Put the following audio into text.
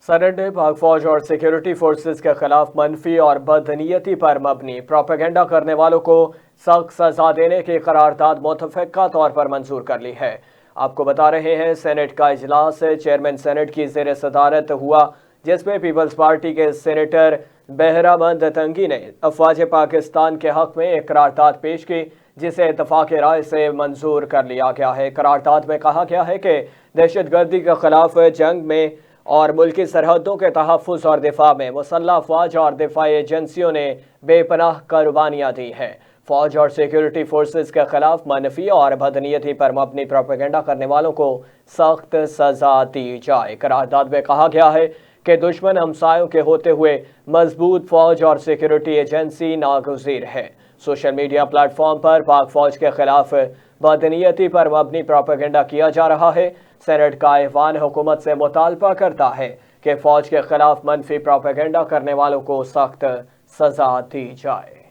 Senate ने पाक फौज और सिक्योरिटी फोर्सेस के खिलाफ मनफी और बदनीयती पर मबनी प्रोपेगेंडा करने वालों को सख्त सजा देने की करारदाद मुतफ़िक़ा तौर पर मंजूर कर ली है। आपको बता रहे हैं, सेनेट का इजलास चेयरमैन सेनेट की ज़ेर सदारत हुआ, जिसमें पीपल्स पार्टी के सेनेटर बहरामंद तंगी ने अफ़वाज पाकिस्तान के हक़ में एक करारदाद पेश की, जिसे इत्तफ़ाक़ राय से मंजूर कर लिया गया है। करारदाद में कहा गया है कि दहशतगर्दी के खिलाफ जंग में और मुल्की सरहदों के तहफ़्फ़ुज़ और दिफा में मुसल्लह अफ़वाज और दिफाई एजेंसियों ने बेपनाह कुर्बानियाँ दी हैं। फ़ौज और सिक्योरिटी फोर्सेस के खिलाफ मनफी और बदनीयती पर मबनी प्रोपेगेंडा करने वालों को सख्त सज़ा दी जाए। करारदाद में कहा गया है कि दुश्मन हमसायों के होते हुए मजबूत फ़ौज और सिक्योरिटी एजेंसी नागुज़ीर है। सोशल मीडिया प्लेटफॉर्म पर पाक फ़ौज के खिलाफ बदनीयती पर मबनी प्रोपेगेंडा किया जा रहा है। सेनेट का ऐवान हुकूमत से मुतालबा करता है कि फ़ौज के खिलाफ मनफी प्रोपेगेंडा करने वालों को सख्त सज़ा दी जाए।